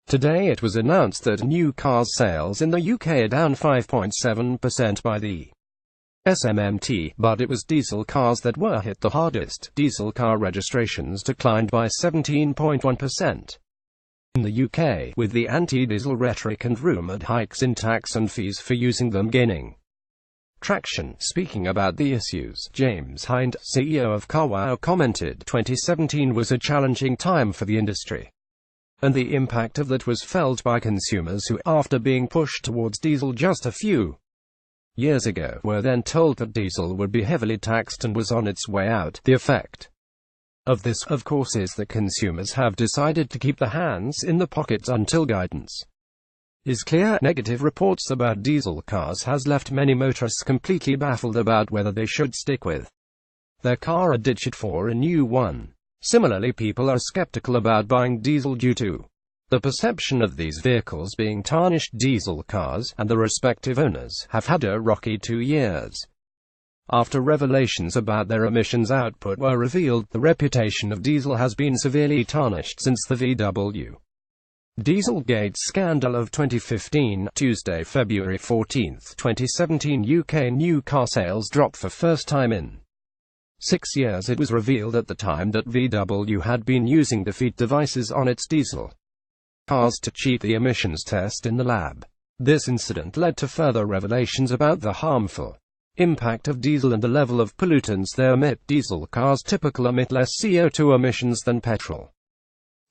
Today it was announced that new car sales in the UK are down 5.7% by the SMMT, but it was diesel cars that were hit the hardest. Diesel car registrations declined by 17.1% in the UK, with the anti-diesel rhetoric and rumoured hikes in tax and fees for using them gaining traction. Speaking about the issues, James Hind, CEO of Carwow, commented, "2017 was a challenging time for the industry, and the impact of that was felt by consumers who, after being pushed towards diesel just a few years ago, were then told that diesel would be heavily taxed and was on its way out. The effect of this, of course, is that consumers have decided to keep their hands in the pockets until guidance is clear." Negative reports about diesel cars has left many motorists completely baffled about whether they should stick with their car or ditch it for a new one. Similarly, people are skeptical about buying diesel due to the perception of these vehicles being tarnished. Diesel cars, and the respective owners, have had a rocky 2 years. After revelations about their emissions output were revealed, the reputation of diesel has been severely tarnished since the VW Dieselgate scandal of 2015. Tuesday, February 14, 2017, UK new car sales dropped for first time in 6 years. It was revealed at the time that VW had been using defeat devices on its diesel cars to cheat the emissions test in the lab. This incident led to further revelations about the harmful impact of diesel and the level of pollutants they emit. Diesel cars typically emit less CO2 emissions than petrol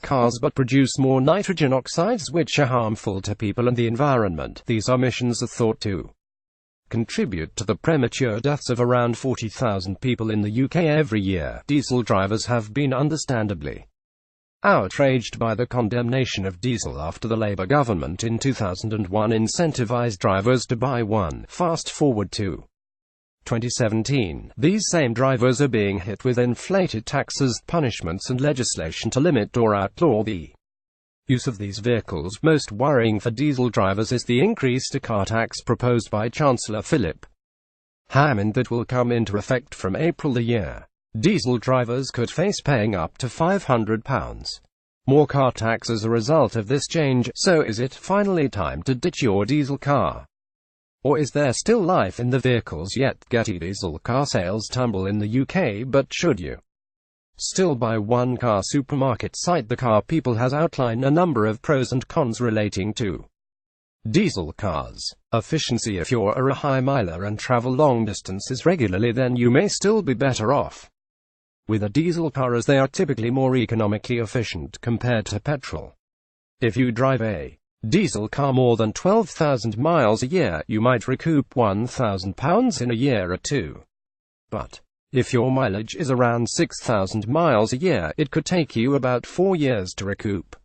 cars, but produce more nitrogen oxides, which are harmful to people and the environment. These emissions are thought to contribute to the premature deaths of around 40,000 people in the UK every year. Diesel drivers have been understandably outraged by the condemnation of diesel after the Labour government in 2001 incentivized drivers to buy one. Fast forward to 2017. These same drivers are being hit with inflated taxes, punishments and legislation to limit or outlaw the use of these vehicles. Most worrying for diesel drivers is the increase to car tax proposed by Chancellor Philip Hammond that will come into effect from April the year. Diesel drivers could face paying up to £500 more car tax as a result of this change. So is it finally time to ditch your diesel car? Or is there still life in the vehicles yet? Getty diesel car sales tumble in the UK, but should you still buy one? Car supermarket site The Car People has outlined a number of pros and cons relating to diesel cars. Efficiency: if you're a high miler and travel long distances regularly, then you may still be better off with a diesel car, as they are typically more economically efficient compared to petrol. If you drive a diesel car more than 12,000 miles a year, you might recoup £1,000 in a year or two. But if your mileage is around 6,000 miles a year, it could take you about 4 years to recoup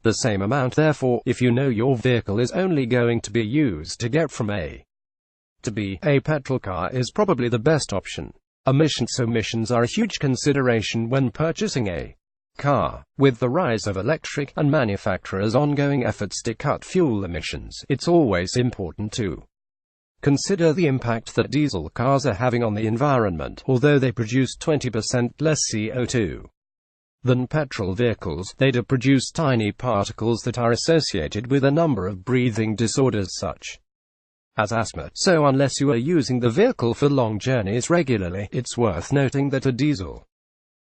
the same amount. Therefore, if you know your vehicle is only going to be used to get from A to B, a petrol car is probably the best option. Emissions are a huge consideration when purchasing a car. With the rise of electric, and manufacturers' ongoing efforts to cut fuel emissions, it's always important to consider the impact that diesel cars are having on the environment. Although they produce 20% less CO2 than petrol vehicles, they do produce tiny particles that are associated with a number of breathing disorders such as asthma. So unless you are using the vehicle for long journeys regularly, it's worth noting that a diesel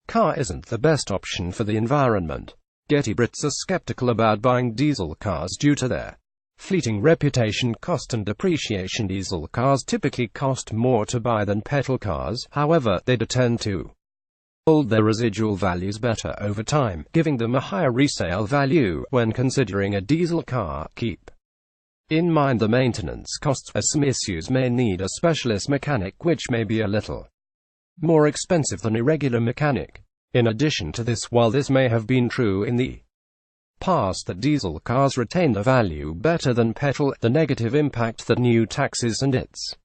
car isn't the best option for the environment. Getty: Brits are skeptical about buying diesel cars due to their fleeting reputation, cost and depreciation. Diesel cars typically cost more to buy than petrol cars. However, they do tend to hold their residual values better over time, giving them a higher resale value. When considering a diesel car, keep in mind the maintenance costs, as some issues may need a specialist mechanic, which may be a little more expensive than a regular mechanic. In addition to this, while this may have been true in the past that diesel cars retain their value better than petrol, the negative impact that new taxes and its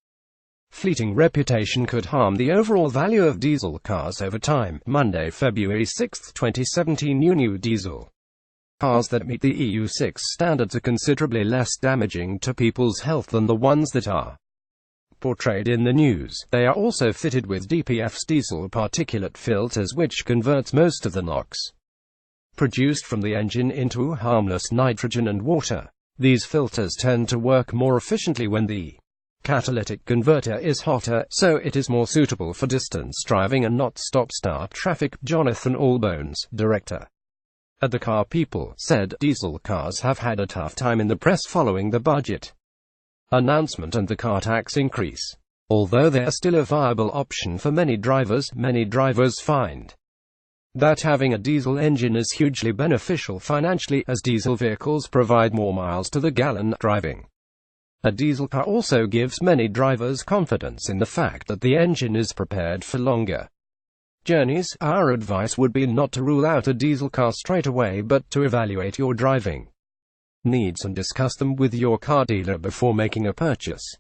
fleeting reputation could harm the overall value of diesel cars over time. Monday, February 6, 2017. New diesel cars that meet the EU6 standards are considerably less damaging to people's health than the ones that are portrayed in the news. They are also fitted with DPF's diesel particulate filters, which converts most of the NOx produced from the engine into harmless nitrogen and water. These filters tend to work more efficiently when the catalytic converter is hotter, so it is more suitable for distance driving and not stop-start traffic. Jonathan Allbones, director at the Car People, said diesel cars have had a tough time in the press following the budget announcement and the car tax increase. Although they are still a viable option for many drivers find that having a diesel engine is hugely beneficial financially, as diesel vehicles provide more miles to the gallon driving. A diesel car also gives many drivers confidence in the fact that the engine is prepared for longer journeys. Our advice would be not to rule out a diesel car straight away, but to evaluate your driving needs and discuss them with your car dealer before making a purchase.